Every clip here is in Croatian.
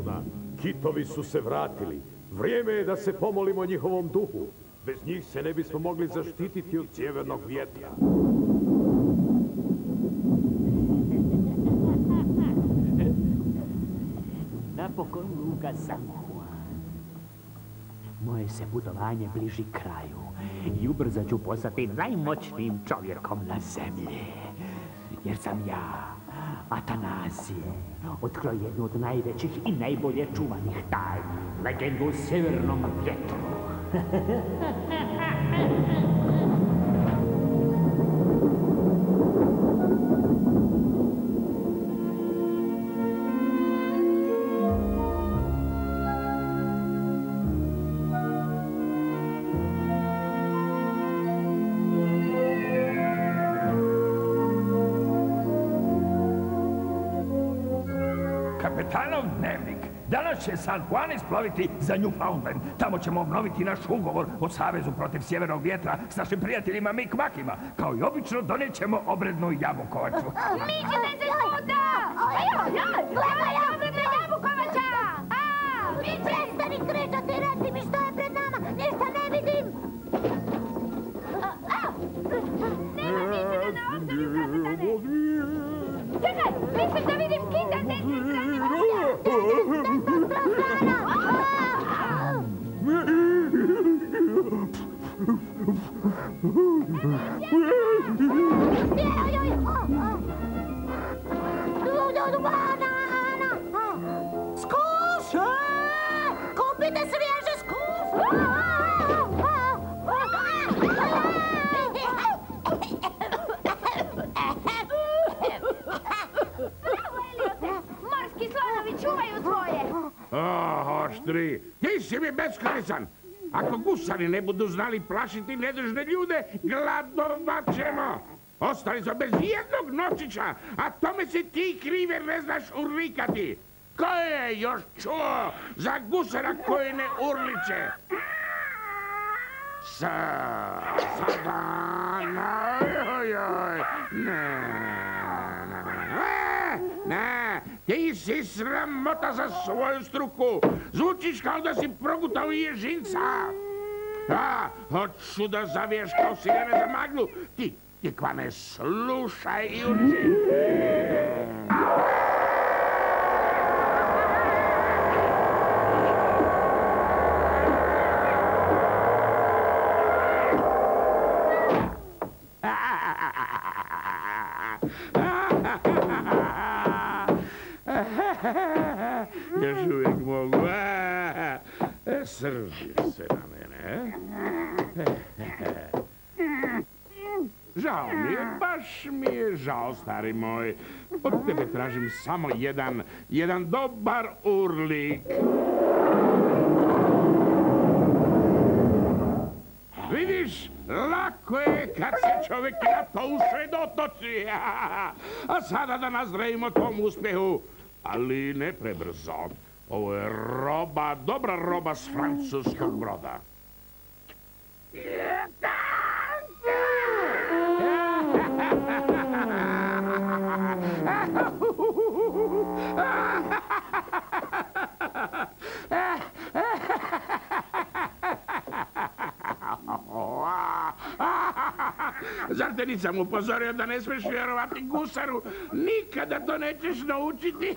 Neptuna. Kitovi su se vratili. Vrijeme je da se pomolimo njihovom duhu. Bez njih se ne bismo mogli zaštititi od sjevernog vjetra. Napokon luka San Juan. Moje se putovanje bliži kraju i ubrzo ću postati najmoćnijim čovjekom na zemlji. Jer sam ja, Atanazije, otkrio jednu od najvećih i najbolje čuvanih tajni, legendu o sjevernom vjetru. Kapetanov dnevnik. Danas će San Juan isploviti za Newfoundland. Tamo ćemo obnoviti naš ugovor o savezu protiv sjevernog vjetra s našim prijateljima Mikmakima. Kao i obično donijet ćemo obrednu jabukovaču. Mi ćete se svuda! Gledaj, obredna jabukovača! Mi prestani kričati, reci mi što je pred nama, ništa ne vidim! Nema ničega na osnovi, kapetane! Čekaj, mislim da vidim kita s desne strane vodja! Skuše! Kupite svježe skuše! Morski slonovi čuvaju svoje! Oštri, ti si mi beskoristan. Ako gusari ne budu znali plašiti nedužne ljude, gladovat ćemo. Ostali smo bez jednog novčića, a tome si ti kriv jer ne znaš urlikati. Ko je još čuo za gusara koji ne urliče? Sada, ne, ti si sramota za svoju struku. Zvučiš kao da si progutao ježinca. Hoću da zaviješ kao sirene za maglu. Ti, kvane, slušaj i uči. Još uvijek mogu. Srdiš se na mene. Žao mi je, baš mi je žao, stari moj. Od tebe tražim samo jedan dobar urlik. Vidiš, lako je kad se čovjek na to usredotoči. A sada da nazdravimo tom uspjehu. Ali ne prebrzo. Ovo je roba, dobra roba s francuskog broda. Zar te nisam upozorio da ne smiješ vjerovati gusaru? Nikada to nećeš naučiti.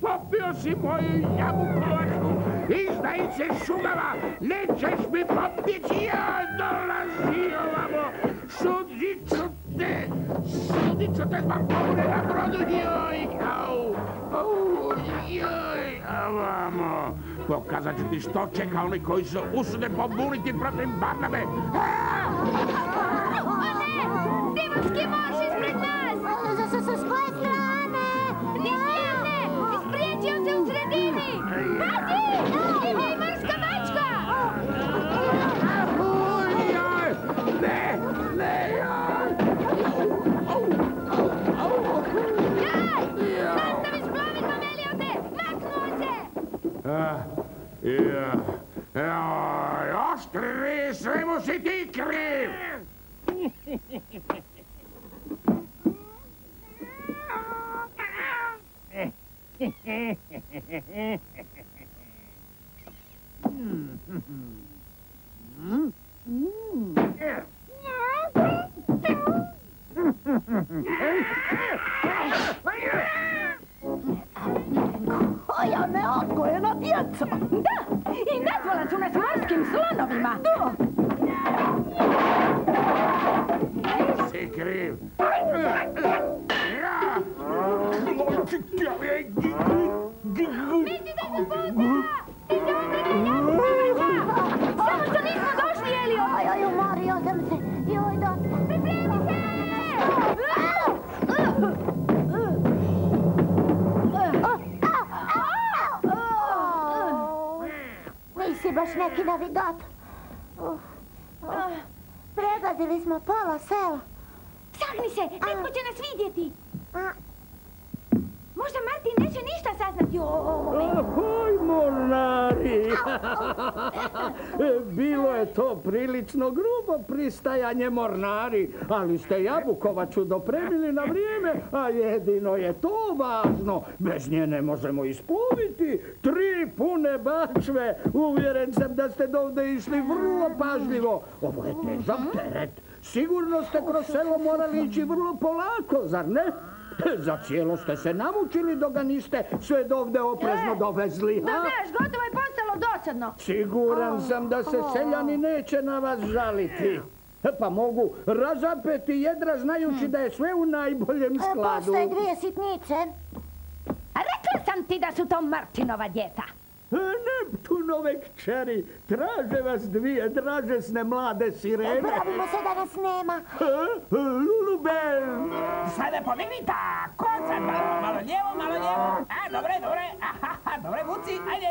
Popio si moju jabukovaču. Izdajice šugava, nećeš mi pobjeći. Ja dolazi ovamo. Sudit ću te zbog pobune na brodu. Joj, ovamo. Pokazat ću ti što čeka oni koji se usude pobuniti protiv Barnabe. O ne! Demonski mož ispred nas! S koje strane? Ni s jedne! Ispriječio se u sredini! Pazi! Ima i morska mačka! Ne! Nastavi splovit, Meliote! Maknuo se! Oštri, svemu si ti kriv! Koja neodgojena djeca! Da, i nazvala su nas morskim slonovima. Si kriv. Mislite se puta! Samo što nismo došli, Elio! Oj, umorio sam se. Joj, da. Pripremi Nisi baš neki navigator. Pregazili smo pola sela. Sahni se, netko će nas vidjeti. Možda Martin neće ništa saznati o ovome. Ahoj, mornari! Bilo je to prilično grubo pristajanje, mornari, ali ste Jabukovaču dopremili na vrijeme, a jedino je to važno. Bez nje ne možemo isploviti. 3 pune bačve. Uvjeren sam da ste dovde išli vrlo pažljivo. Ovo je težak teret. Sigurno ste kroz selo morali ići vrlo polako, zar ne? Za cijelo ste se namučili dok ga niste sve dovde oprezno dovezli. Da znaš, gotovo je postalo dosadno. Siguran sam da se seljani neće na vas žaliti. Pa mogu razapeti jedra znajući da je sve u najboljem skladu. Postoje 2 sitnice. A rekla sam ti da su to Martinova djeca. Neptunove kćeri, traže vas 2 dražesne mlade sirene. Pravimo se da nas nema. Lulubel! Sada pomigni tako, sad malo lijevo. A, dobre. Aha, dobre, vuci, ajde.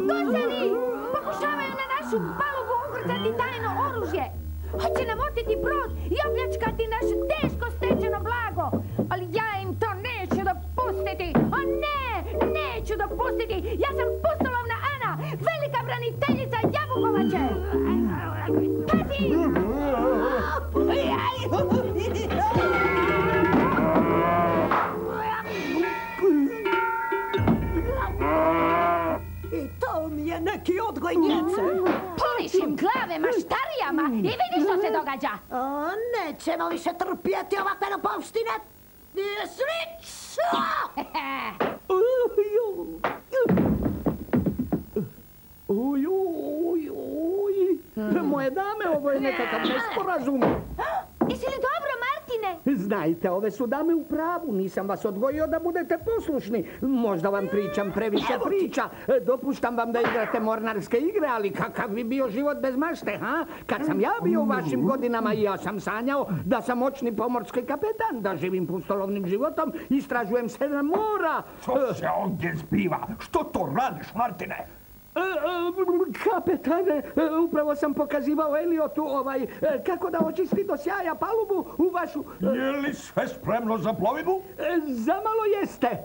Gosari! Pokušavaju na našu palubu ukrcati tajno oružje. Hoće nam oteti brod i opljačkati naše teško stečeno blago. Ali ja im to neću dopustiti. O ne, neću dopustiti. Ja sam pustolovna Ana, velika braniteljica Jabukovače. Pazi! I to mi je neki odgoj djece. Polišim glave maštarijama i vidi što se događa. Nećemo više trpjeti ovakve napovštine. Slično! Moje dame, ovo je nekakav nesporazum. Jesi li dobro, Martine? Znajte, ove su dame u pravu. Nisam vas odgojio da budete poslušni. Možda vam pričam previše priča. Dopuštam vam da igrate mornarske igre, ali kakav bi bio život bez mašte, ha? Kad sam ja bio u vašim godinama i ja sam sanjao da sam moćni pomorski kapetan, da živim pustolovnim životom, istražujem 7 mora. Što se ovdje zbiva? Što to radiš, Martine? Kapetane, upravo sam pokazivao Eliotu kako da očisti do sjaja palubu u vašu... Je li sve spremno za plovidbu? Zamalo jeste.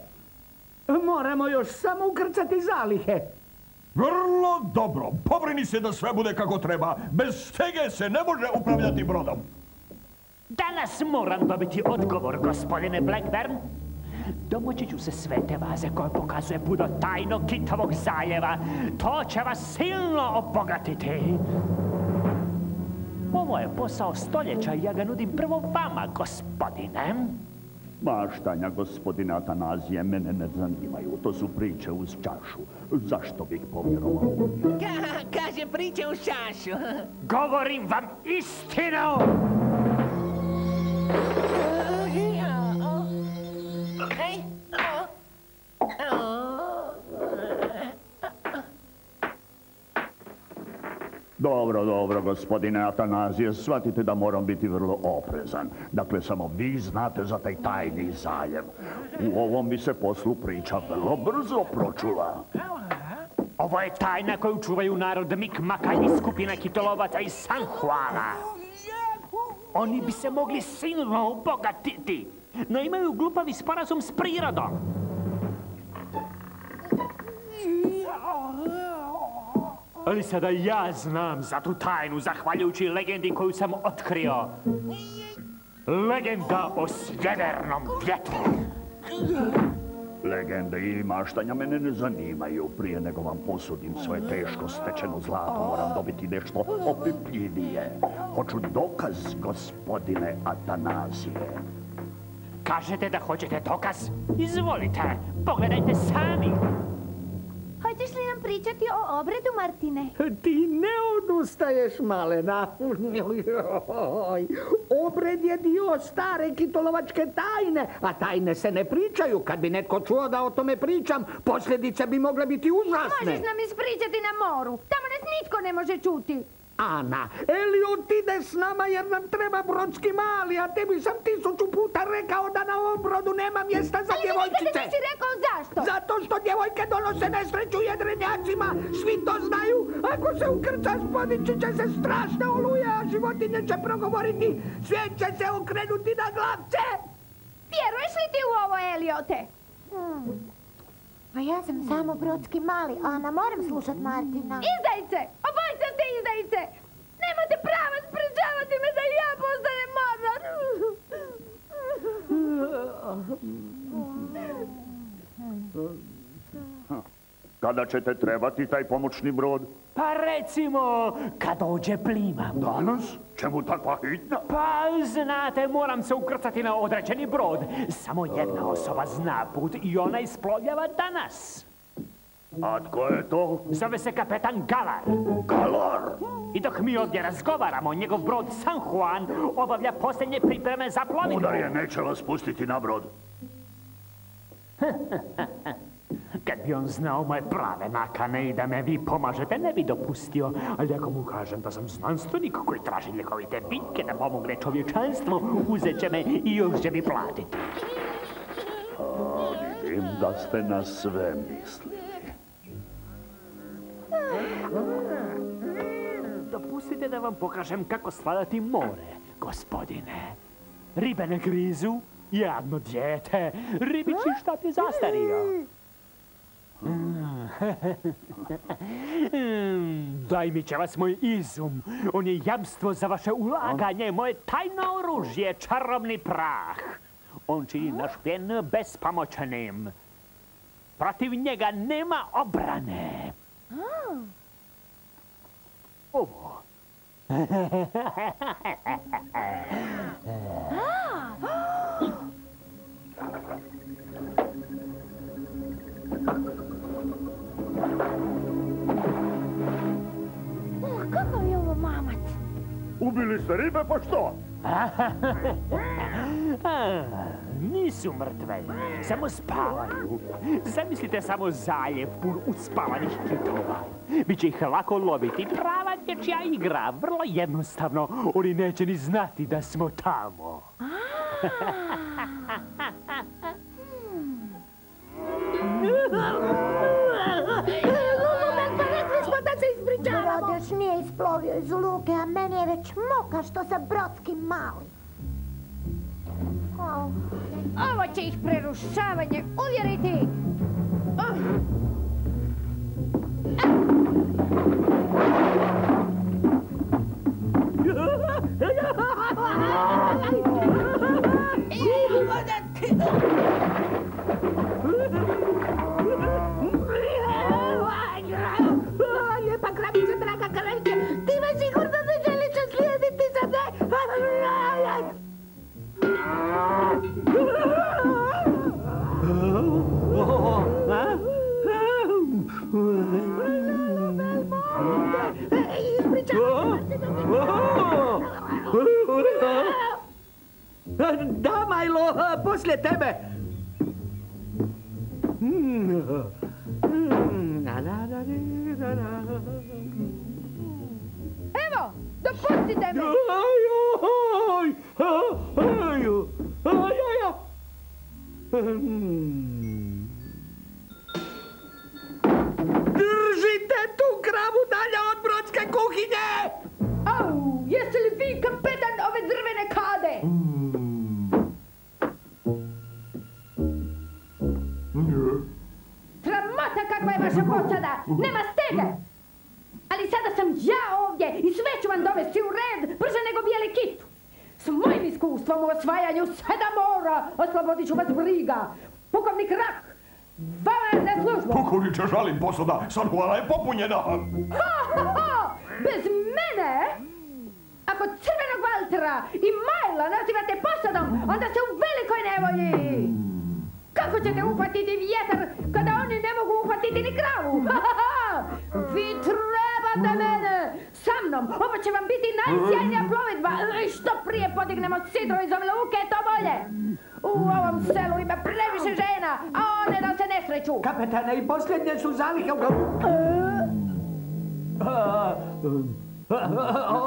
Moramo još samo ukrcati zalihe. Vrlo dobro. Pobrini se da sve bude kako treba. Bez stege se ne može upravljati brodom. Danas moram dobiti odgovor, gospodine Blackburn. Domoći ću se svete vaze koja pokazuje puno tajnog kitavog zaljeva. To će vas silno obogatiti. Ovo je posao stoljeća i ja ga nudim prvo vama, gospodine. Maštanja gospodina Atanazije mene ne zanimaju. To su priče uz čašu. Zašto bih povjerovao? Kaže priče uz čašu. Govorim vam istinu! Dobro, gospodine Atanazije, shvatite da moram biti vrlo oprezan. Dakle, samo vi znate za taj tajni zaljev. U ovom bi se poslu priča vrlo brzo pročula. Ovo je tajna koju čuvaju narod Mikmaka i skupina kitolovaca iz San Juana. Oni bi se mogli silno obogatiti, no imaju glupavi sporazum s prirodom. Ali sada ja znam za tu tajnu, zahvaljujući legendi koju sam otkrio. Legenda o sjevernom vjetru. Legende i maštanja mene ne zanimaju. Prije nego vam posudim svoje teško stečeno zlato, moram dobiti nešto opipljivije. Hoću dokaz, gospodine Atanazije. Kažete da hoćete dokaz? Izvolite, pogledajte sami. Hoćeš li nam pričati o obredu, Martine? Ti ne odustaješ, malena. Obred je dio stare kitolovačke tajne, a tajne se ne pričaju. Kad bi netko čuo da o tome pričam, posljedice bi mogle biti užasne. Možeš nam ispričati na moru. Tamo nas nitko ne može čuti. Ana, Eliot ide s nama jer nam treba brodski mali, a tebi sam 1000 puta rekao da na ovom brodu nema mjesta za djevojčice. Ali nikada nisi rekao zašto? Zato što djevojke donose nesreću jedrenjacima, svi to znaju. Ako se ukrcaš, podići će se strašne oluje, a životinje će progovoriti, svijet će se okrenuti na glavce. Vjeruješ li ti u ovo, Eliote? A ja sam samo brodski mali, Ana, moram slušat Martina. Izdajice! Obojice ste izdajice! Nemate pravo sprečavati me da ja postanem mornar! Kada ćete trebati taj pomoćni brod? Pa recimo, kad dođe plima. Danas? Čemu takva hitna? Pa znate, moram se ukrcati na određeni brod. Samo jedna osoba zna put i ona isplovljava danas. A tko je to? Zove se kapetan Galar. Galar? I dok mi ovdje razgovaramo, njegov brod San Juan obavlja posljednje pripreme za plovidbu. Udar je neće vas pustiti na brod. Kad bi on znao moje prave nakane i da me vi pomažete, ne bi dopustio. Ali ako mu kažem da sam znanstvenik koji traži ljekovite biljke da pomogne čovječanstvu, uzet će me i još će mi platiti. Vidim da ste na sve mislili. Dopustite da vam pokažem kako svladati more, gospodine. Ribe ne grizu, jadno dijete, ribiči štap je zastario. Dajmi će vas moj izum. On je jamstvo za vaše ulaganje, moje tajno oružje, čarobni prah. On čini naš plijen bespomoćnim. Protiv njega nema obrane. Ovo. Kako je ovo, mamac? Ubili ste ribe, pa što? Nisu mrtve, samo spavaju. Zamislite samo zaljev pun uspavanih kitova. Biće ih lako loviti, prava dječja igra, vrlo jednostavno. Oni neće ni znati da smo tamo. Brod još nije isplovio iz luke, a meni je već moka što sam brodski mali. Ovo će ih prerušavanje uvjeriti. Lijepa kravice, draga kravice, ti me sigurno ne želiš slijediti za me. Da, Majlo, poslije tebe. Evo, dopustite me. Držite tu kravu dalje od brodske kuhinje! Au, jeste li vi kapetan ove drvene kade? Sramota kakva je vaša posada! Nema stege! Ali S mojim iskustvom u osvajanju 7 mora oslobodit ću vas briga. Pukovnik Rak, vama je za službu. Pukovniče, žalim posada, San Juana je popunjena. Bez mene? Ako Crvenog Valtera i Majla nazivate posadom, onda ste u velikoj nevolji. Kako ćete uhvatiti vjetar kada oni ne mogu uhvatiti ni kravu? Vi trebate mene! Sa mnom! Ovo će vam biti najsjajnija plovidba! Što prije podignemo sidro iz ove luke, to bolje! U ovom selu ima previše žena, a one da se ne sreću! Kapetane, i posljednje su zalihe u...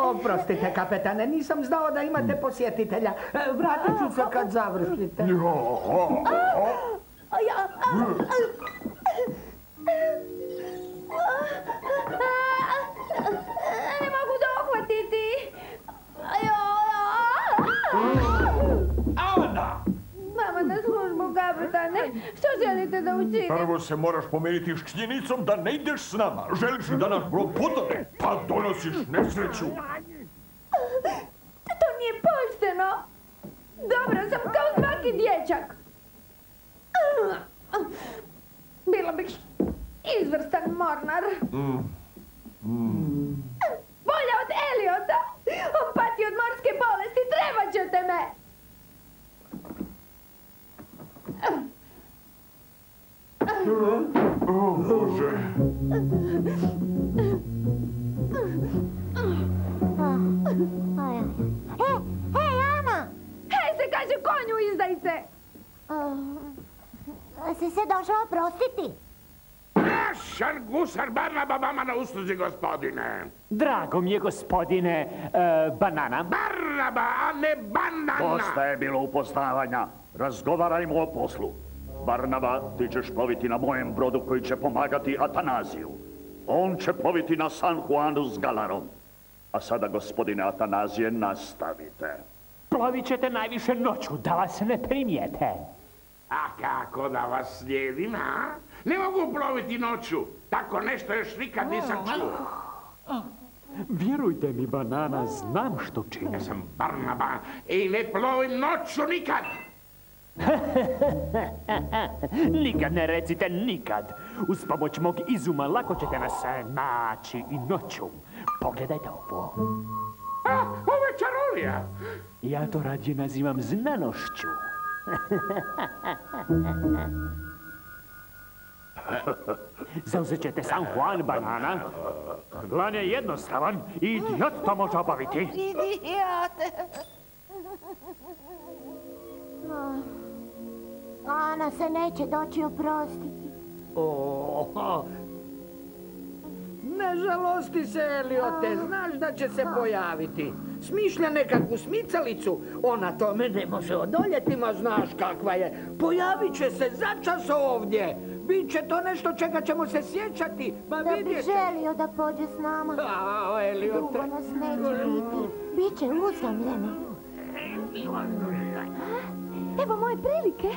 Oprostite, kapetane, nisam znao da imate posjetitelja. Vratit ću se kad završite. Ne mogu dohvatiti. Ana! Mama na službu, kapetane. Što želite da učinim? Prvo se moraš pomiriti s činjenicom da ne ideš s nama. Želiš li da naš brod potone? Pa donosiš nesreću. To nije pošteno. Dobra sam kao svaki dječak. Bila bih izvrstan mornar. Bolja od Eliota. On pati od morske bolesti. Trebat ćete me. O, Bože. Hej, Ana! Hej se kaže konju, izdajice. Si se došla oprostiti? Našan gusar Barnaba vama na usluzi, gospodine. Drago mi je, gospodine Banana. Barnaba, a ne banana. Dosta je bilo upoznavanja. Razgovarajmo o poslu. Barnaba, ti ćeš ploviti na mojem brodu koji će pomagati Atanaziju. On će ploviti na San Juanu s Galarom. A sada, gospodine Atanazije, nastavite. Plovit ćete najviše noću, da vas ne primijete. A kako da vas slijedim, a? Ne mogu ploviti noću. Tako nešto još nikad nisam čuo. Vjerujte mi, Banana, znam što činim. Ja sam Barnaba i ne plovim noću nikad. Nikad ne recite nikad. Uz pomoć mog izuma lako ćete nas naći i noću. Pogledajte ovo. Ovo je čarolija. Ja to radije nazivam znanošću. Zauzet ćete San Juan, Banana. Plan je jednostavan i idiot to može obaviti. Idiot! Ana se neće doći oprostiti. Ne žalosti se, Eliote, znaš da će se pojaviti. Smišlja nekakvu smicalicu, ona tome ne može odoljeti, ma znaš kakva je. Pojavit će se začas ovdje. Biće to nešto čega ćemo se sjećati, ma Da bi vidjet ćeš. želio da pođe s nama. Eliote. Dugo nas neće biti. Biće usamljeni. Evo moje prilike.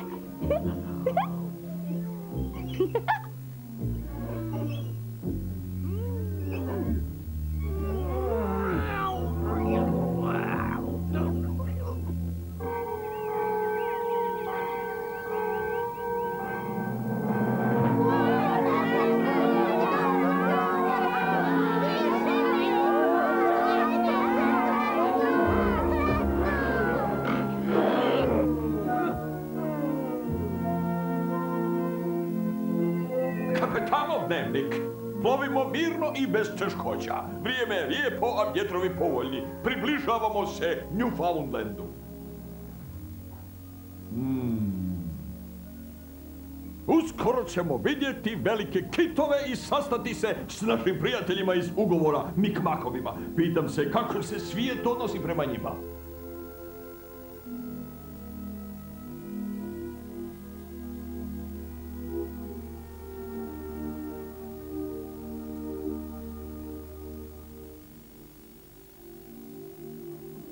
Kapetanov dnevnik. Plovimo mirno i bez teškoća. Vrijeme je lijepo, a vjetrovi povoljni. Približavamo se Newfoundlandu. Uskoro ćemo vidjeti velike kitove i sastati se s našim prijateljima iz ugovora Mikmakovima. Pitam se kako se svijet odnosi prema njima.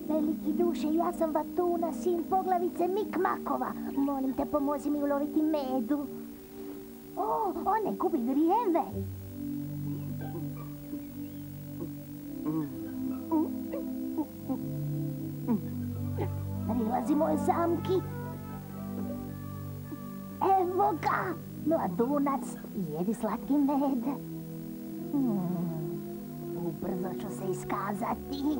Veliki duše, ja sam Vatuna, sin poglavice Mikmakova. Molim te, pomozi mi uloviti medu. O, on ne gubi vrijeme. dolazi moje zamki. Evo ga, mladunac, jedi slatki med. Ubrzo ću se iskazati.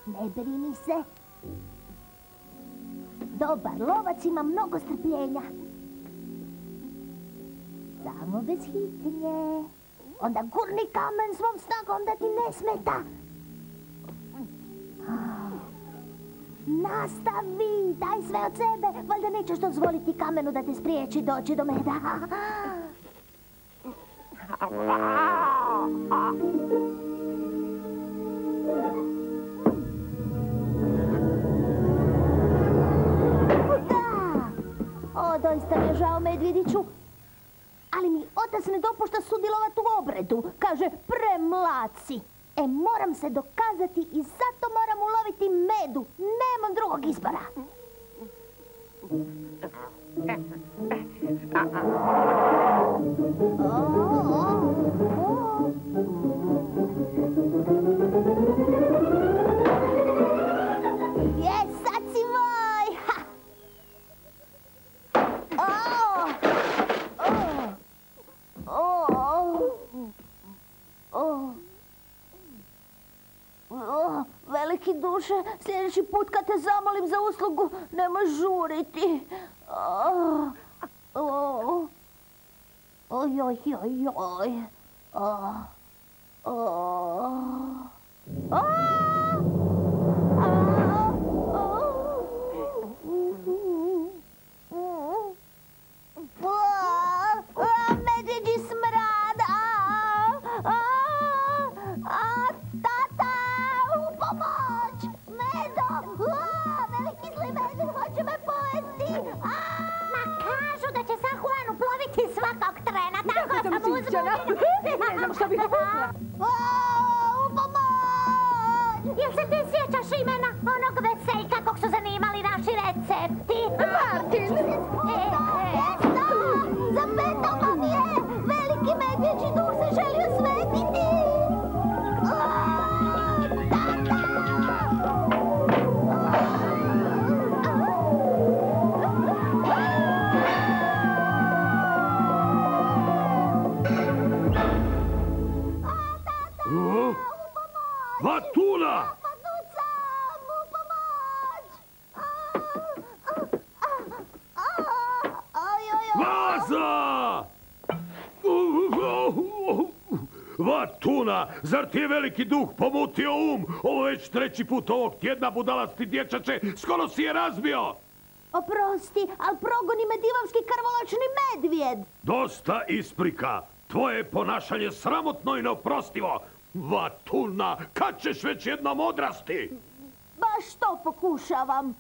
Ne brini se. Dobar lovac ima mnogo strpljenja. Samo bez hitnje. Onda gurni kamen svom snagom da ti ne smeta. Nastavi, daj sve od sebe. Valjda nećeš dozvoliti kamenu da te spriječi doći do meda. O, doista mi je žao, medvjediću. Ali mi otac ne dopušta sudjelovati u obredu. Kaže, premlad si. Moram se dokazati i zato moram uloviti medu. Nemam drugog izbora. Sad si moj! Veliki duše, sljedeći put kad te zamolim za uslugu, nemoj žuriti. Medvjeđi smrad! Tata! U pomoć! Medo! Veliki zli medvjed hoće me pojesti! Ma kažu da će San Juan uploviti svakog trena, tako sam uzbuđena! Ne znam što bih rekla. U pomoć! Jel se ti sjećaš imena onog veseljka kog su zanimali naši recepti? Martin! Zapetala mi je! Veliki medvjeđi duh se želi osvetiti! Vatuna! Vaza! Vatuna, zar ti je veliki duh pomutio Ovo već treći put ovog tjedna, budalasti dječače, skoro si je razbio! Oprosti, ali progoni me divovski krvoločni medvjed! Dosta isprika! Tvoje ponašanje sramotno i neoprostivo! Vatuna, kad ćeš već jednom odrasti? Baš to pokušavam.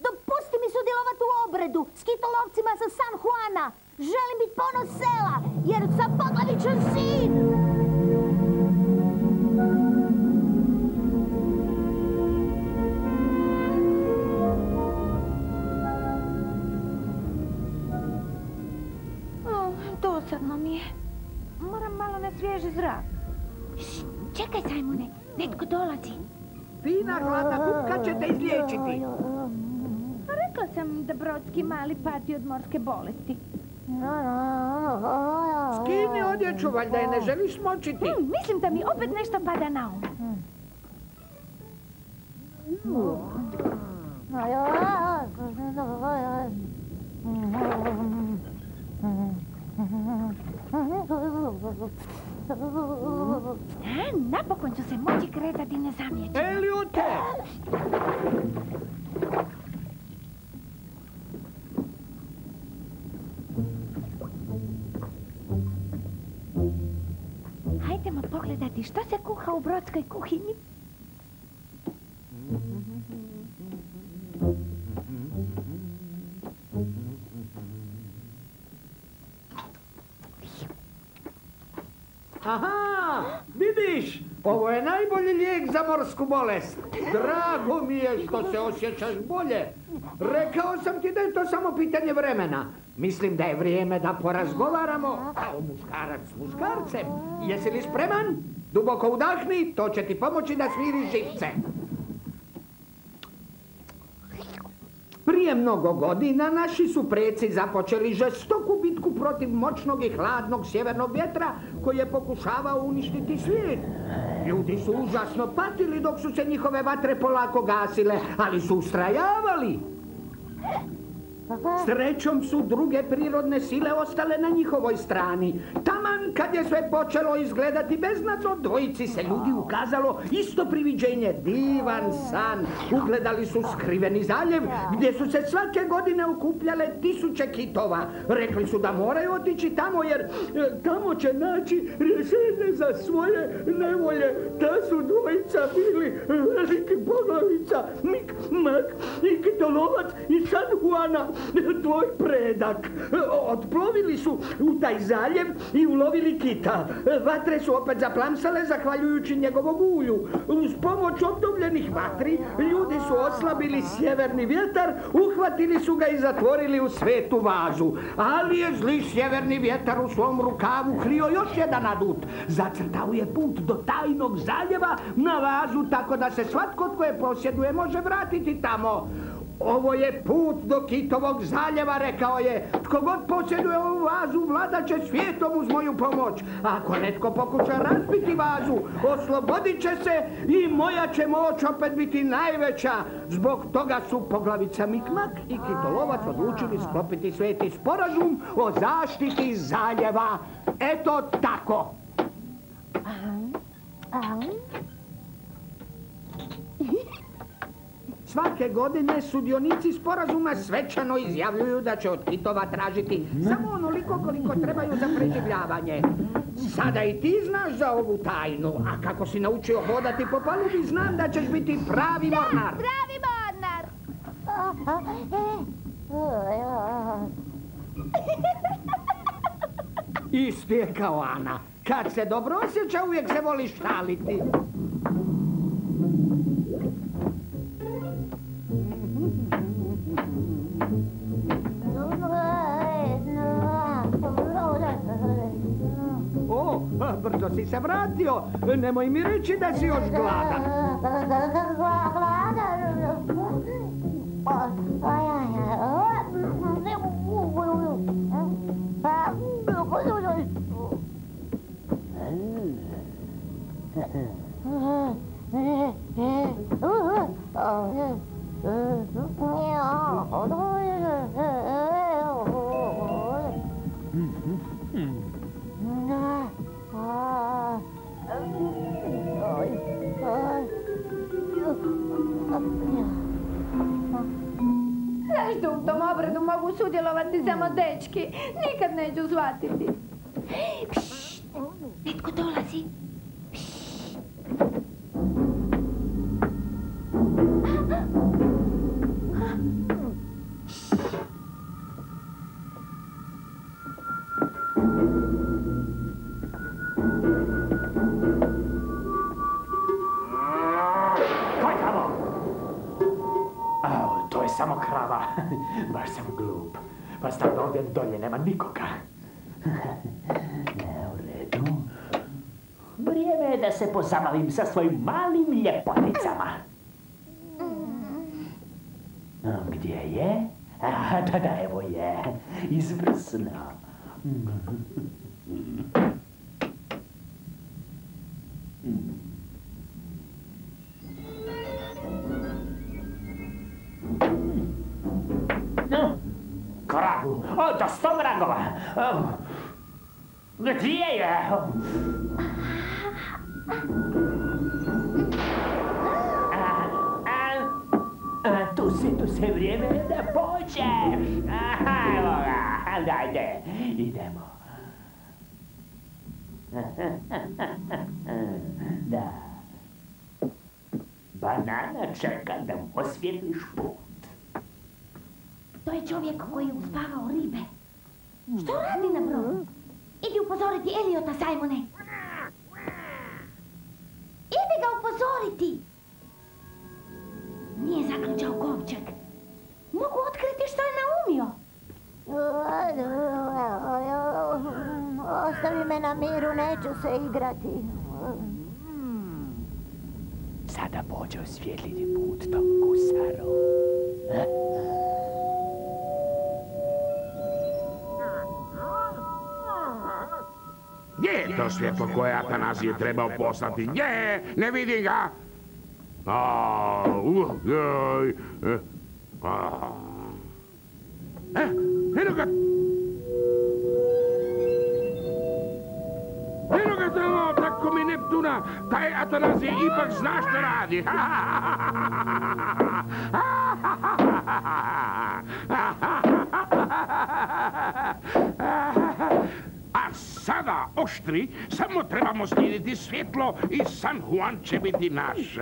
Dopusti mi sudjelovati u obredu s kitolovcima sa San Juana. Želim biti ponos sela, jer sam poglavičan sin. Dosadno mi je. Moram malo na svježi zrak. Čekaj, Sajmune, netko dolazi. Fina hladna kupka će te izliječiti. Rekla sam da brodski mali pati od morske bolesti. Skini odjeću, valjda je ne želiš močiti. Mislim da mi opet nešto pada na um. Napokon ću se moći kretati nezamijećeno. Eliote! Hajdemo pogledati što se kuha u brodskoj kuhinji. Aha, vidiš, ovo je najbolji lijek za morsku bolest. Drago mi je što se osjećaš bolje. Rekao sam ti da je to samo pitanje vremena. Mislim da je vrijeme da porazgovaramo kao muškarac s muškarcem. Jesi li spreman? Duboko udahni, to će ti pomoći da smiriš živce. Prije mnogo godina naši su preci započeli žestoku bitku protiv moćnog i hladnog sjevernog vjetra koji je pokušavao uništiti svijet. Ljudi su užasno patili dok su se njihove vatre polako gasile, ali su ustrajavali. Srećom su druge prirodne sile ostale na njihovoj strani. Taman kad je sve počelo izgledati beznadno, dvojici se ljudi ukazalo isto priviđenje, divan san. Ugledali su skriveni zaljev gdje su se svake godine okupljale 1000 kitova. Rekli su da moraju otići tamo jer tamo će naći rješenje za svoje nevolje. Ta su dvojica bili veliki poglavica, Mik, Mak i kitolovac i San Juana, tvoj predak. Otplovili su u taj zaljev i ulovili kita. Vatre su opet zaplamsale zahvaljujući njegovom ulju. Uz pomoć obnovljenih vatri ljudi su oslabili sjeverni vjetar, uhvatili su ga i zatvorili u svetu vazu. Ali je zli sjeverni vjetar u svom rukavu krio još jedan adut. Zacrtao je put do tajnog zaljeva na vazu tako da se svatko tko je posjeduje može vratiti tamo. Ovo je put do Kitovog zaljeva, rekao je. Tko god posjeduje ovu vazu, vladat će svijetom uz moju pomoć. Ako netko pokuša razbiti vazu, oslobodit će se i moja će moć opet biti najveća. Zbog toga su poglavica Mikmak i kitolovac odlučili sklopiti sveti sporazum o zaštiti zaljeva. Eto tako. Svake godine sudionici sporazuma svečano izjavljuju da će od kitova tražiti samo onoliko koliko trebaju za preživljavanje. Sada i ti znaš za ovu tajnu, a kako si naučio hodati po palubi, znam da ćeš biti pravi mornar. Pravi mornar! Isti je kao Ana. Kad se dobro osjeća, uvijek se voli šaliti. Brzo si se vratio. Nemoj mi reći da si još gladan. Zašto u tom obredu mogu sudjelovati samo dečki? Nikad neću shvatiti. Pššt, netko dolazi. Pššt. To je samo krava. Baš sam glup. Pa stavno ovdje dolje nema nikoga. Ne, u redu. Vrijeme je da se pozabavim sa svojim malim ljepoticama. Gdje je? Da, evo je. Izvrsno. Kragu, do 100 vragova. Gdje je? Tu se vrijeme da pođeš. Evo ga, dajde, idemo. Da. Banana čeka da mu osvijetliš put. To je čovjek koji je uspavao ribe. Što radi na brodu? Idi upozoriti Eliota, Simone. Idi ga upozoriti. Nije zaključao kovčeg. Mogu otkriti što je naumio. me na miru, neću se igrati. Sada pođe osvijetliti put tom gusaru. Gdje je to svjetlo koje Atanazije trebao poslati? Gdje je? Ne vidim ga. Eno ga! Eno ga tamo, tako mi Neptuna! Taj Atanazije ipak zna što radi! A sada, oštri, samo trebamo slijediti svjetlo i San Juan će biti naš.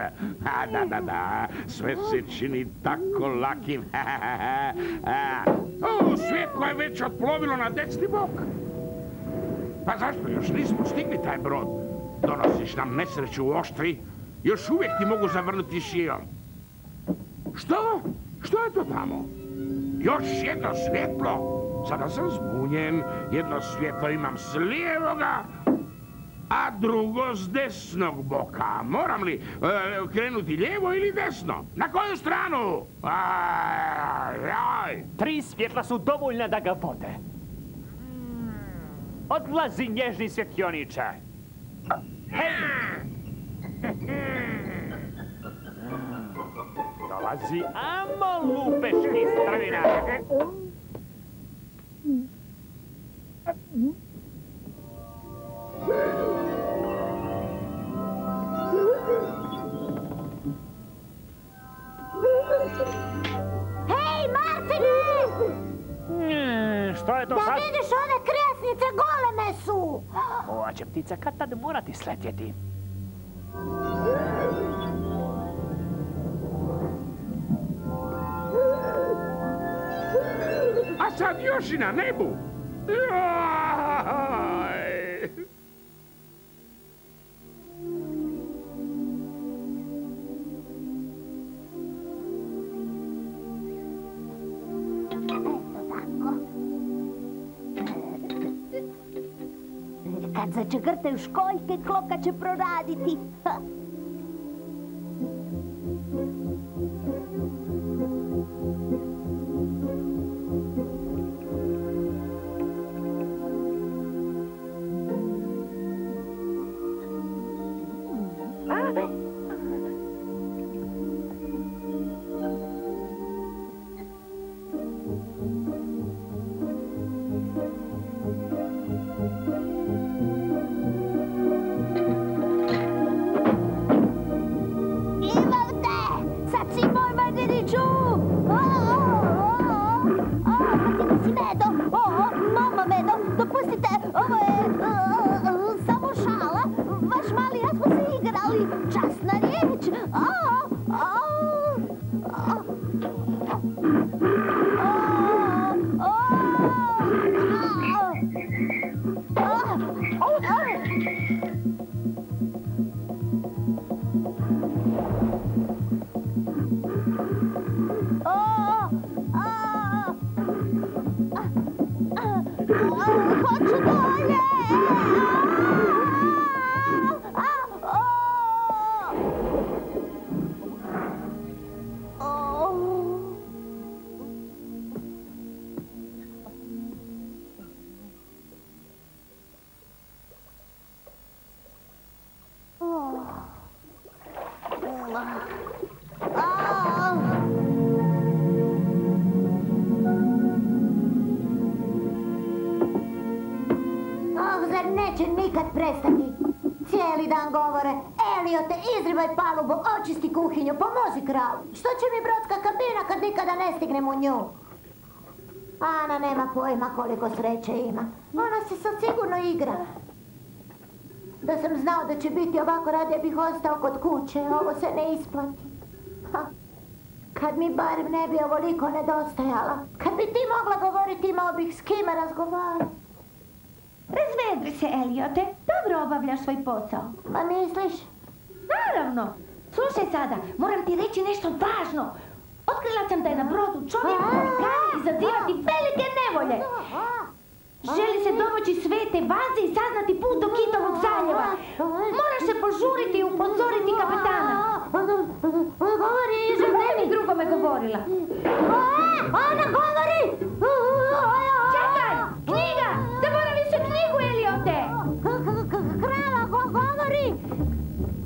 Da, sve se čini tako lakim. Svjetlo je već otplovilo na desni bok. Pa zašto još nismo stigli taj brod? Donosiš nam nesreću, oštri. Još uvijek ti mogu zavrnuti širom. Što? Što je to tamo? Još jedno svjetlo? Sada sam zbunjen. Jedno svjetlo imam s lijevoga, a drugo s desnog boka. Moram li krenuti lijevo ili desno? Na koju stranu? 3 svjetla su dovoljna da ga vode. Odlazi, nježni svjetioniče. Hej! Dolazi, amo lupeški stravina. Hej, Martine! Što je to sad? Da vidiš, one kresnice goleme su! Ova će ptica kad tad morati sletjeti. A sad još i na nebu! Kad začegrtaju školjke, kloka će proraditi. Neće nikad prestati. Cijeli dan govore: Eliote, izribaj palubu, očisti kuhinju, pomozi kralu. Što će mi brodska kabina kad nikada ne stignem u nju? Ana nema pojma koliko sreće ima. Ona se sad sigurno igra. Da sam znao da će biti ovako, radije bih ostao kod kuće. Ovo se ne isplati. Kad mi barem ne bi ovoliko nedostajala. Kad bi ti mogla govoriti, imao bih s kime razgovarati. Razvedri se, Eliote. Dobro obavljaš svoj posao. Ma misliš? Naravno. Slušaj sada, moram ti reći nešto važno. Otkrila sam da je na brodu čovjek koji kani izazivati velike nevolje. Želi se domoći svete vaze i saznati put do Kitovog zaljeva. Moraš se požuriti i upozoriti kapetana. Govori iza meni. Drugome govorila. Ona govori! Čekaj! Knjiga! Zaboravili su knjigu, Eliote! Krava govori!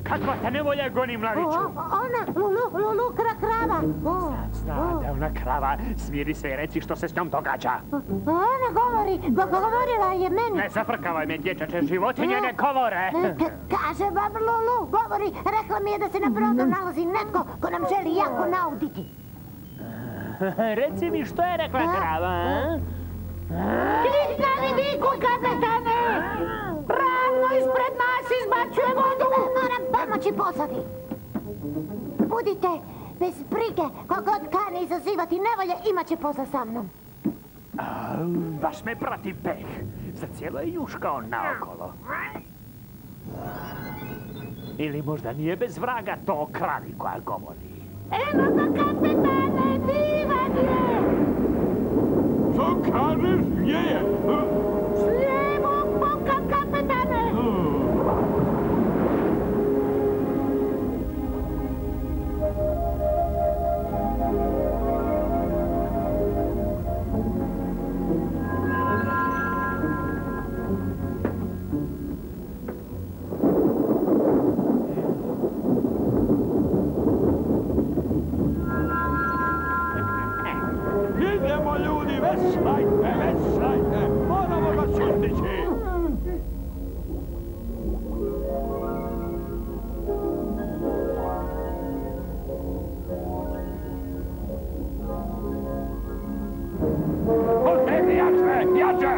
Kakva te nevolja goni, mladiću? Ona, Lulu, krava. Zna da ona krava, smiri se i reci što se s njom događa. Ona govori, govorila je meni. Ne zafrkavaj me, dječače, životinje ne govore. Kaže vam Lulu, govori, rekla mi je da se na brodu nalazi netko ko nam želi jako nauditi. Reci mi što je rekla krava, a? Kliknani viku, kapetane! Ravno ispred nas izbacuje vodu! Moram pomoći posadi. Budite bez brige, kogod kane izazivati nevolje, imat će posla sa mnom. Baš me prati peh. Za cijelo je juškao naokolo. Ili možda nije bez vraga to kravi koja govori. Eno ga, kapetane, divan je! Što kažeš? Gdje je? S lijevog boka, kapetane! Idemo, ljudi, veslajte! Moramo ga sustići! Pustite, jače!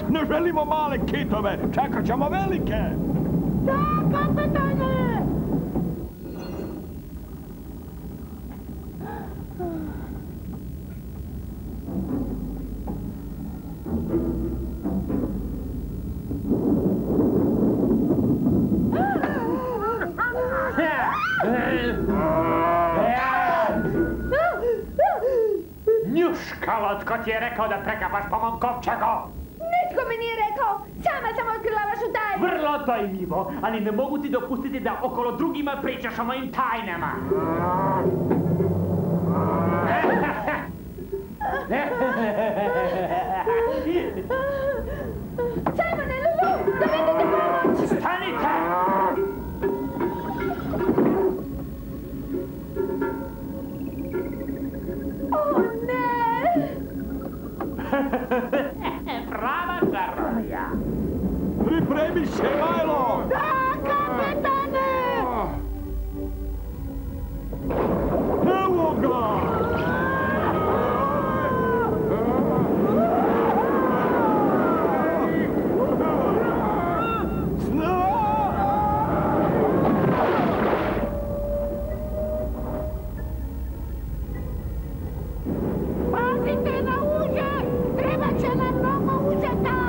Ne želimo male kitove, čekat ćemo velike! Da, kapetane! Njuškalotko ti je rekao da prekapaš po mom kovčegu? Nitko mi nije rekao, sama sam otkrila vašu tajnu. Vrlo dojmljivo, ali ne mogu ti dopustiti da okolo drugima pričaš o mojim tajnama. Simone, Lulu, dovedite pomoć! Stanite! O ne! Prava čaroja! Pripremi se, Majlo! Da, kapetane! ga! Pazite na uže! Treba će nam mnogo užeta!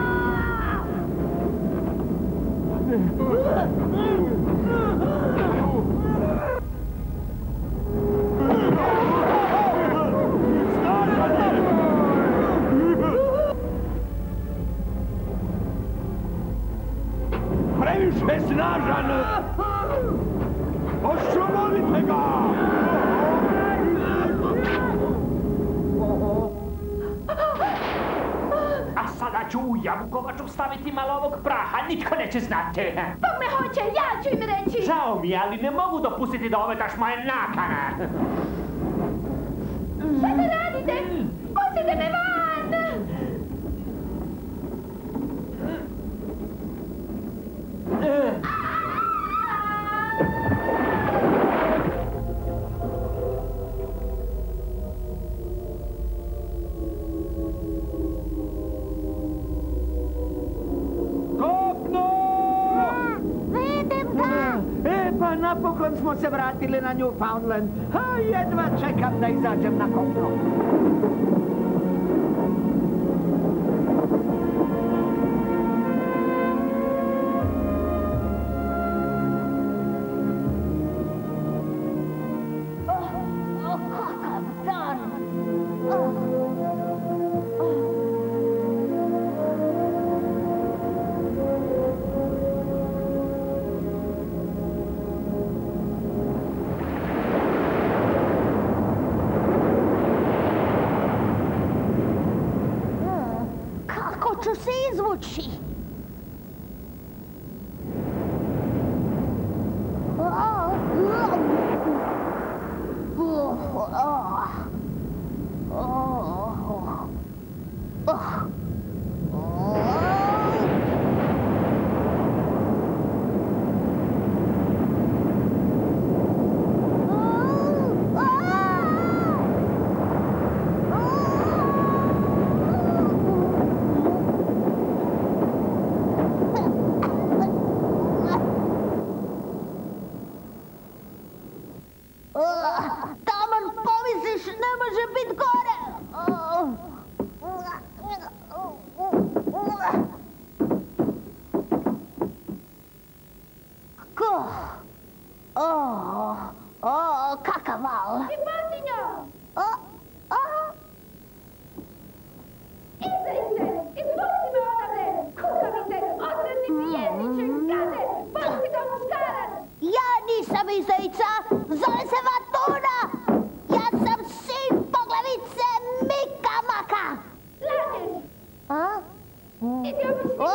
Previše snažan! Ošumovite ga! A sada ću u jabukovaču staviti malo ovog praha, nitko neće znati. Bog me hoće, ja ću im reći. Žao mi je, ali ne mogu dopustiti da ometaš moje nakane. Šta da radite? Pustite me van! Vidim ga! Pa napokon smo se vratili na Newfoundland. Jedva čekam da izađem na kopno. Kakav dan! Kako ću se izvući? Taman pomisliš, ne može bit gore. Kakav val. Sipatinjo! Izađite! Izvuci me odavde! Kukavice! Odvratni pijeniče! Gade! Pustite muškarac! Ja nisam izdajica, zove se Vatuna. Ja sam sin poglavice Mika Maka. Lažeš! I ti obični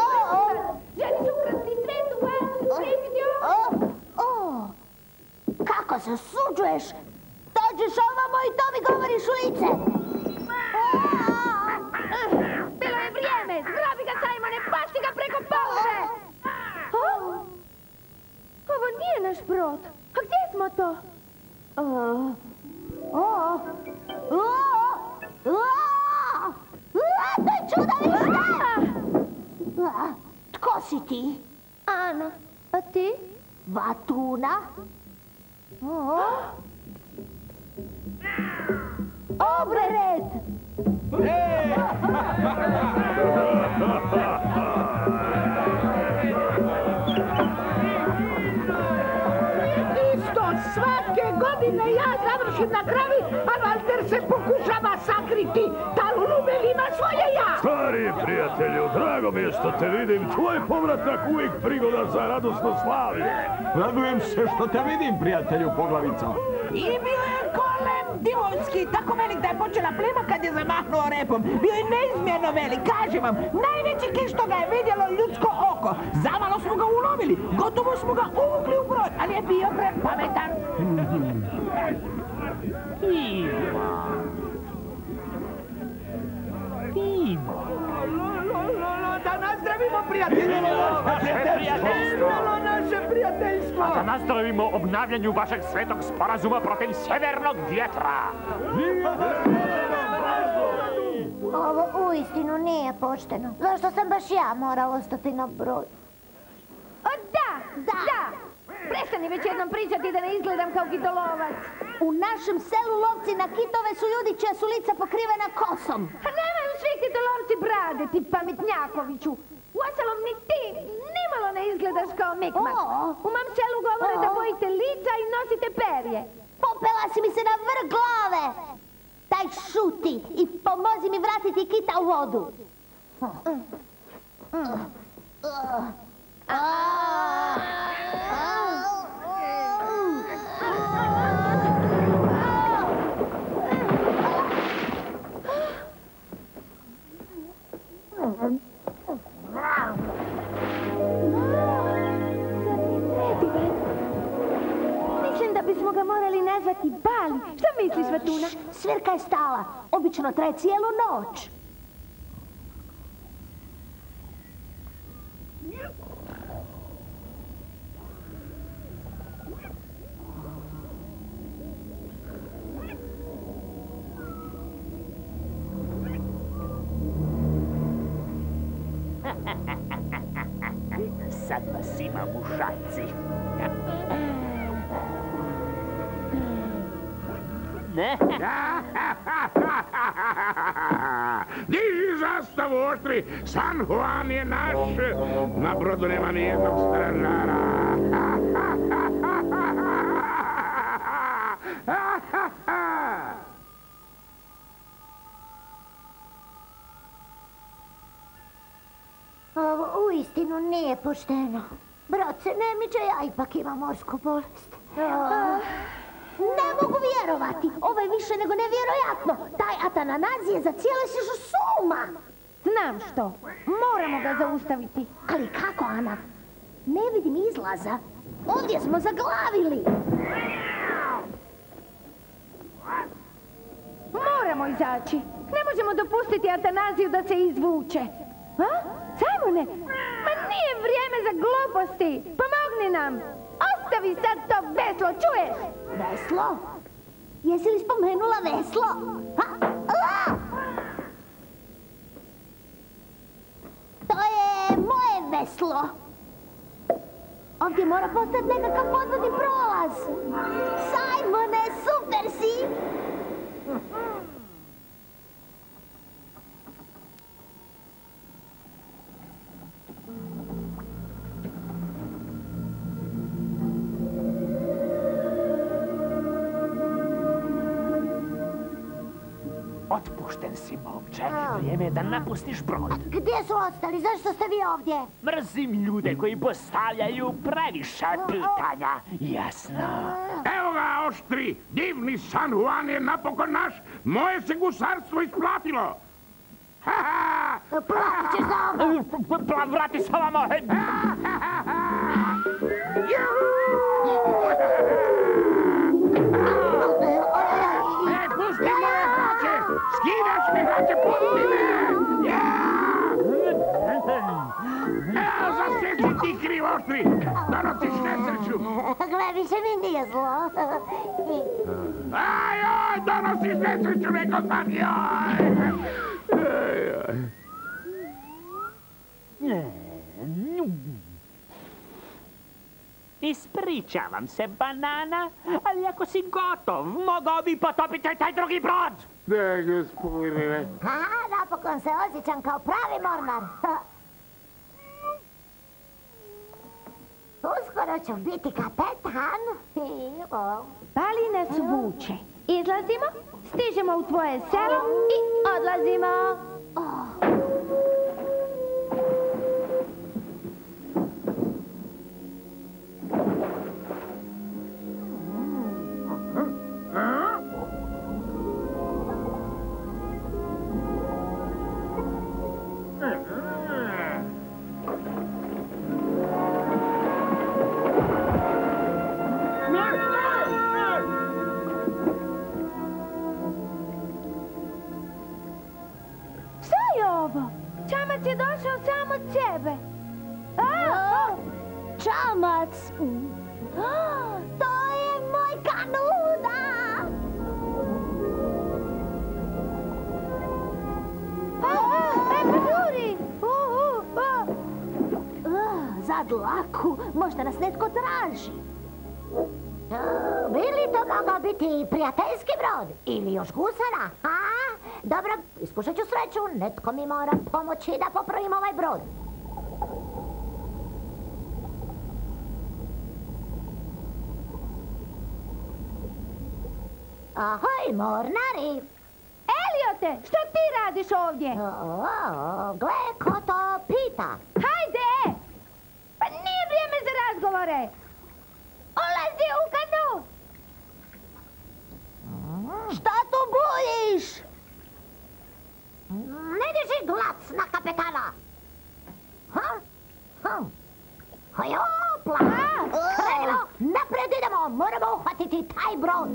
želiš ukrasti svetu vazu i spriječiti ovo? Kako se suđuješ? Dođeš ovamo i to mi govoriš u lice. Bilo je vrijeme! Zgrabi ga, Simone! Bašti ga preko palube! Ovo nije naš brod. A gdje smo to? To je čudovište! Tko si ti? Ana, a ti? Vatuna? Obrered! Isto svake godine ja završim na kravi, a Walter se pokušava sakriti. Talunu ima svoje ja. Stari prijatelju, drago mi je što te vidim. Tvoj povratak uvijek prigoda za radosno slavlje. Radujem se što te vidim, prijatelju Poglavica. I bio je golem divovski, tako velik da je počela plima kad je zamahnuo repom. Bio je neizmjerno velik, kažem vam, najveći kiš što ga je vidjelo ljudsko oko. Zamalo smo ga ulovili, gotovo smo ga uvukli u brod, ali je bio prepametan. Ivo. Da nas nastavimo prijateljstvo. Naše prijateljstvo. A da nastavimo obnavljanju vašeg svetog sporazuma protiv sjevernog vjetra. Ovo uistinu nije pošteno. Zašto sam baš ja morao ostati na brodu? O, da! Prestani već jednom pričati da ne izgledam kao kitolovac. U našem selu lovci na kitove su ljudi čija su lica pokrivena kosom. A nemaju svi kitolovci brade, ti pametnjakoviću. Uostalom, ni ti nimalo ne izgledaš kao Mikmak. U mom selu govore da bojite lica i nosite perje. Popela si mi se na vrh glave. Daj šuti i pomozi mi vratiti kita u vodu. Mislim da bismo ga morali nazvati Bali. Šta misliš, Vatuna? Svirka je stala. Obično traje cijelu noć. Sad vas imam u šaci. Ne? Diži zastavu, Oštri! San Juan je naš! Na brodu nema ni jednog stražara. Ovo uistinu nije pošteno. Brod se ne miče, ja ipak imam morsku bolest. Ne mogu vjerovati. Ovo je više nego nevjerojatno. Taj Atananazije za cijele si suma. Znam što. Moramo ga zaustaviti. Ali kako, Ana? Ne vidim izlaza. Ovdje smo zaglavili. Moramo izaći. Ne možemo dopustiti Atanaziju da se izvuče. A? Simone, ma nije vrijeme za gluposti. Pomogni nam. Ostavi sad to veslo, čuješ? Veslo? Jesi li spomenula veslo? To je moje veslo. Ovdje mora postati nekakav podvodni prolaz. Simone, super si! Otpušten si, momče. Vrijeme je da napustiš brod. Gdje su ostali? Zašto ste vi ovdje? Mrzim ljude koji postavljaju previše pitanja. Jasno. Evo ga, Oštri! Divni San Juan je napokon naš! Moje se gusarstvo isplatilo! Platit ćeš za ovo! Vrati se ovamo! Pusti moje hlače! Skidaš mi hlače, pusti me! Evo, za sreću ti kriv, Oštri! Donosiš nesreću! Gle, više mi nije zlo. Ajoj, donosiš nesreću, neko sam, joj! Ispričavam se, banana, ali ako si gotov, mogao bi potopiti taj drugi brod. Da, gospodine. Napokon se osjećam kao pravi mornar. Uskoro ću biti kapetan. Bali nas vuče. Izlazimo, stižemo u tvoje selo i odlazimo. Čamac je došao sam od sebe. Čamac! To je moj kanuda! Juri! Za dlaku, možda nas netko traži. Bi li to mogao biti prijateljski brod? Ili još gusara? Dobro, iskušat ću sreću, netko mi mora pomoći da popravim ovaj brod. Ahoj, mornari! Eliote, što ti radiš ovdje? Gle, ko to pita? Hajde! Pa nije vrijeme za razgovore! Ulazi u kanu! Šta tu buljiš? Ne diži glas na kapetana! Hopla! Krenimo, naprijed idemo, moramo uhvatiti taj brod!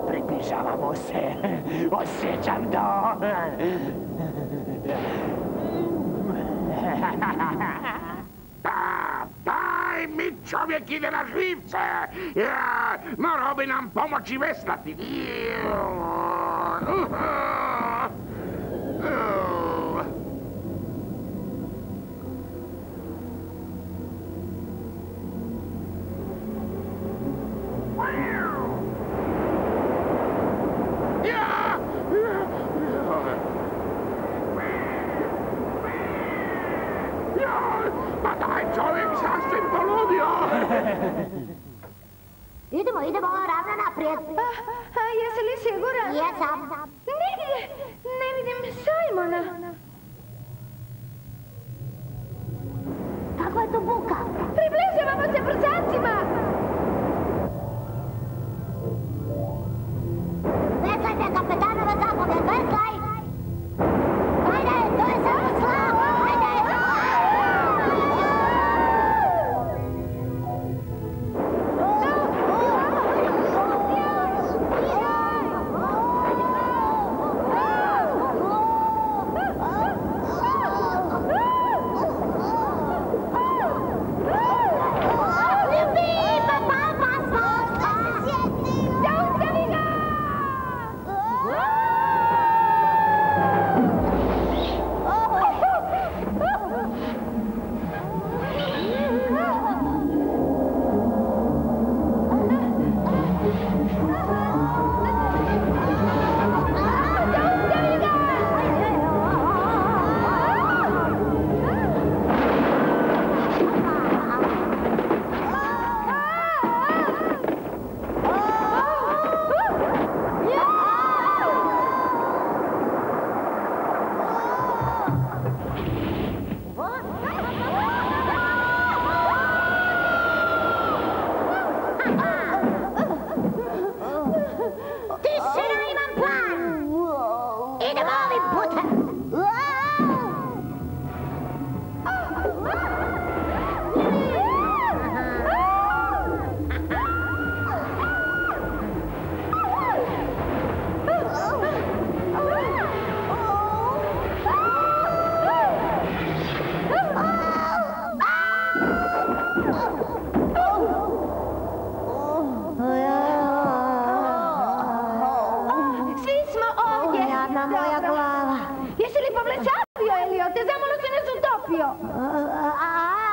Približavamo se. Osjećam to. Daj mi, čovjek ide na živce. Morao bi nam pomoći veslati. Pa taj čovjek sasvim poludio! Idemo ravno naprijed. Jesi li siguran? Jesam. Nigdje ne vidim Simona. Kakva je to buka? Približavamo se prsancima! Veslajte, kapetanova zapovjed, veslaj! Ajde, to je samo slavo, ajde!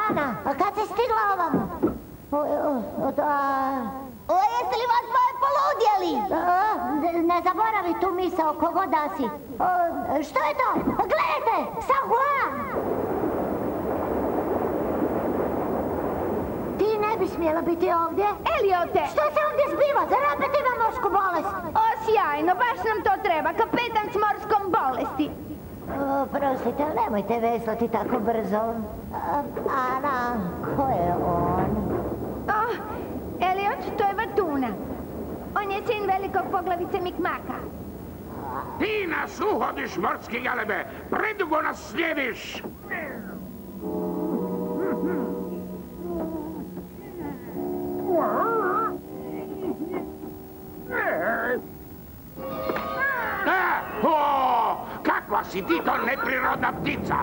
Ana, kad si stigla ovamo? Jeste li vas dvoje poludjeli? Ne zaboravi tu misao, kogod da si. Što je to? Gledajte, San Juan! bi smjela biti ovdje. Eliote! Što se ovdje zbiva? Zar opet ima morsku bolest? O, sjajno, baš nam to treba. Kapetan s morskom bolesti. Prostite, nemojte veslati tako brzo. Ana, ko je on? Oh, Eliot, to je Vatuna. On je sin velikog poglavice Mikmaka. Ti nas uhodiš, morski galebe! Predugo nas slijediš! Kakva si ti to neprirodna ptica!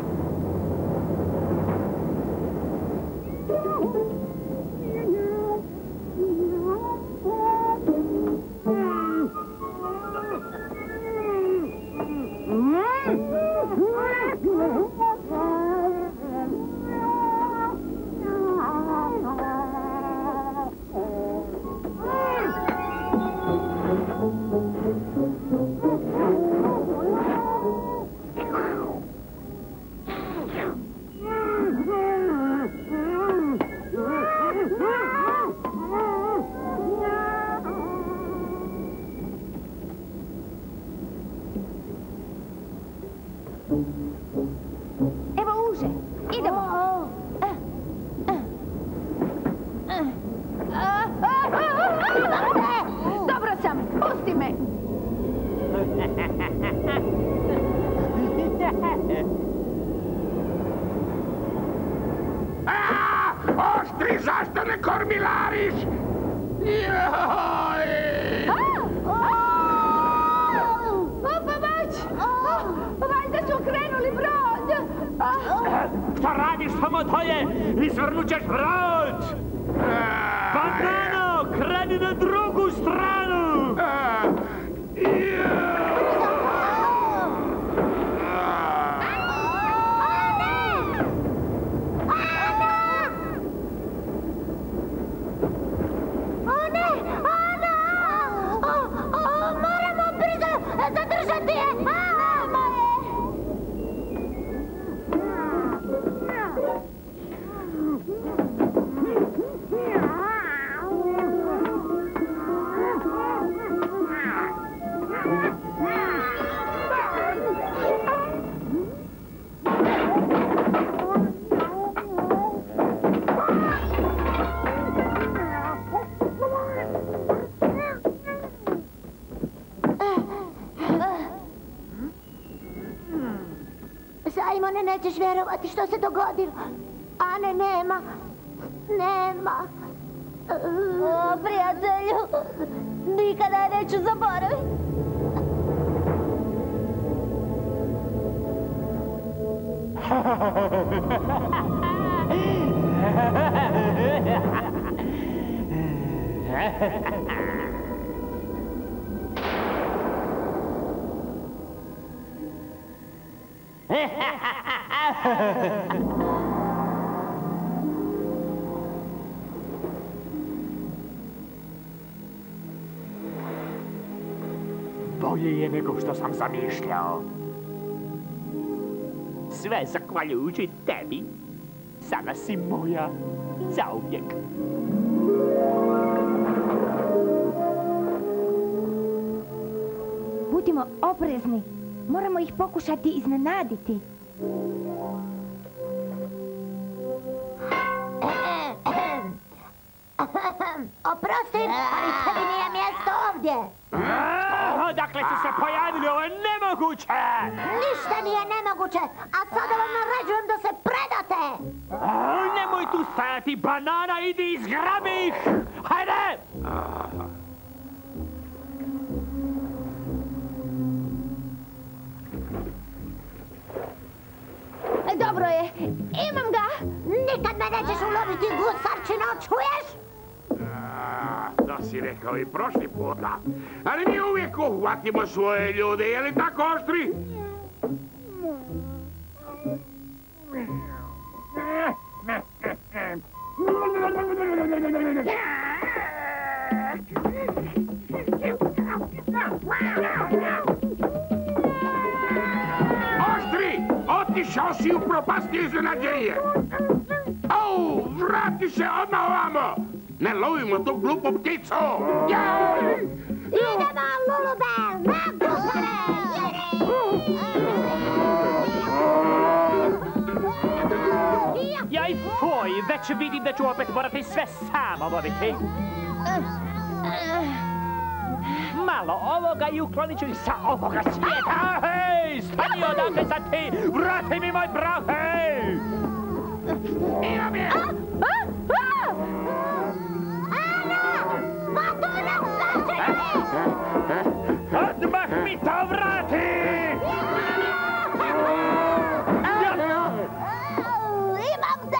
Evo uže, idemo. Dobro sam, pusti me. Oštri, zašto ne kormilariš? Valjda su krenuli brod! Šta radiš samo tvoje? Izvrnut ćeš brod! Banano, kreni na drugu stranu! Moramo brzo zadržati je! Simone, nećeš vjerovati što se dogodilo. Ane nema. Nema. O, prijatelju, nikada je neću zaboraviti. Bolje je nego što sam zamišljao. Sve zahvaljujući tebi. Sada si moja zauvijek. Budimo oprezni. Moramo ih pokušati iznenaditi. Oprosti, ali tebi nije mjesto ovdje. Odakle su se pojavili? Ovo je nemoguće! Ništa nije nemoguće, a sada vam naređujem da se predate! Nemoj tu stajati, banana, idi izgrabi ih! Hajde! Dobro je, imam ga! Nikad me nećeš uloviti, gusarčino, čuješ? To si rekao i prošli puta. Ali mi uvijek uhvatimo svoje ljude, je li tako, Oštri? Oštri, otišao si u propasti iznenađenje. Au, vrati se odmah ovamo! Ne lovimo tu glupu pticu! Jaj! Idemo, Lulubel, na gusare! Jaj, fuj, već vidim da ću opet morati sve sama voditi. Malo ovoga i uklonit ću ih sa ovoga svijeta. Hej, stani odakle sad ti! Vrati mi moj prah, hej! Imam je! Odmah mi to vrati! Imam te!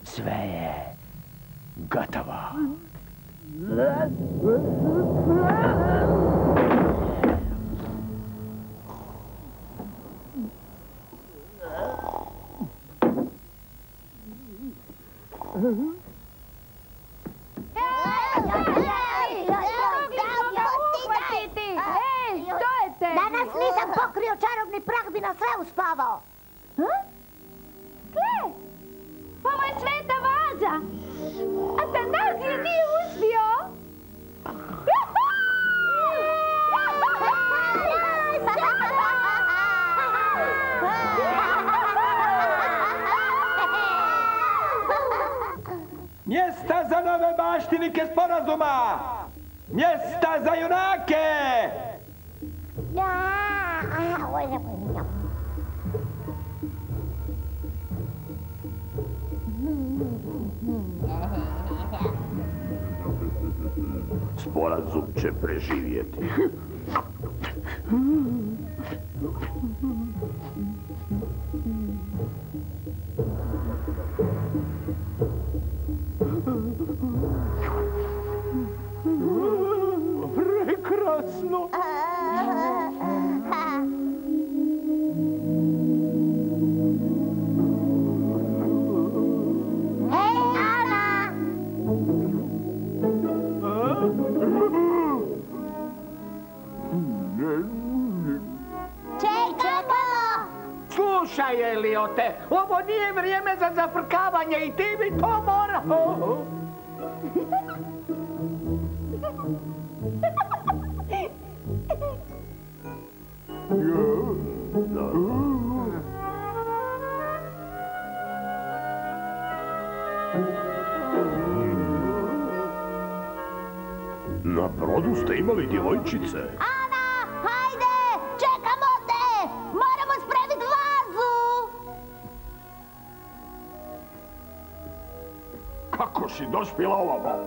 Sve je gotovo. Da nas nisam pokrio, čarobni prah bi nas sve uspavao. Gle, ovo je sveta vaza. Atanazije nije uspio. Mjesta za nove baštinike sporazuma! Mjesta za junake! Sporazum će preživjeti. Prekrasno! Slušaj, Eliote, ovo nije vrijeme za zafrkavanje i ti bi to morao. Na brodu ste imali djevojčice? Ana, hajde, čekamo te! Moramo spremiti vazu! Kako si dospjela ovamo?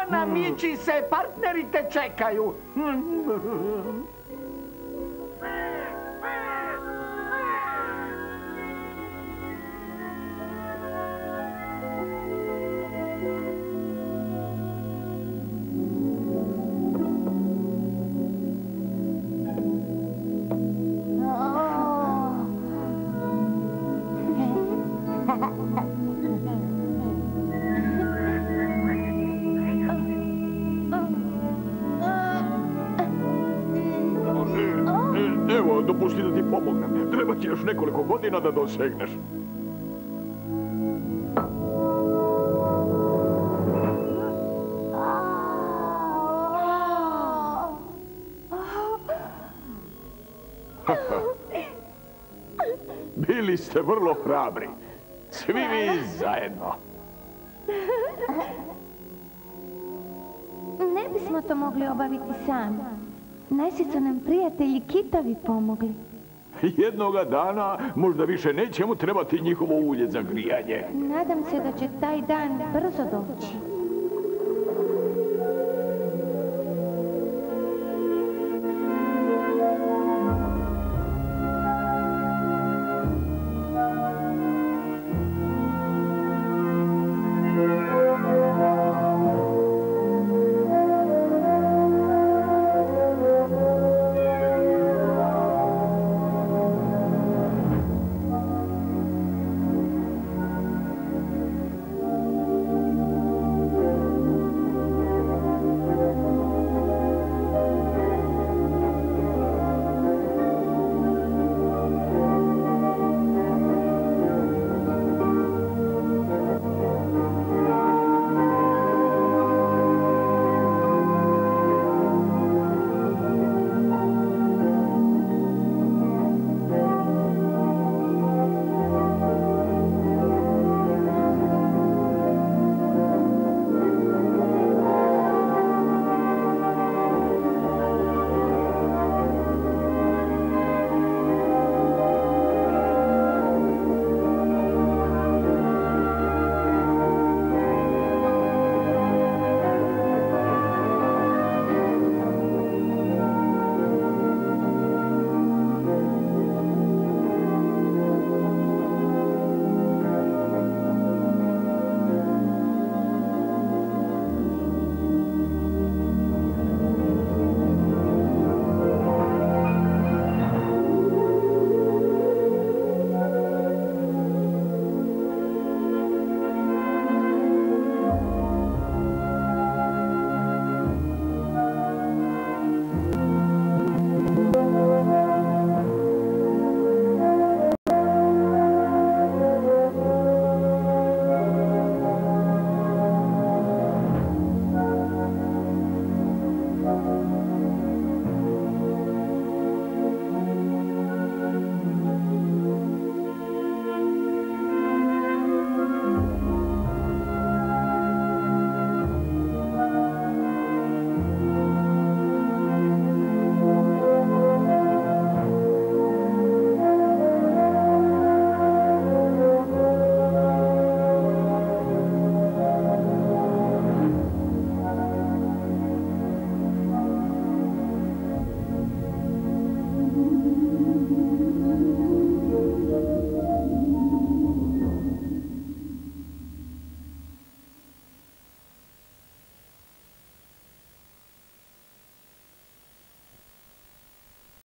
Ana, miči se, partneri te čekaju. Evo, dopusti da ti pomognem. Treba ti još nekoliko godina da dosegneš. Bili ste vrlo hrabri. Svi vi zajedno. Ne bismo to mogli obaviti sami. Naši su nam prijatelji kitovi pomogli. Jednoga dana možda više nećemo trebati njihovo ulje za grijanje. Nadam se da će taj dan brzo doći.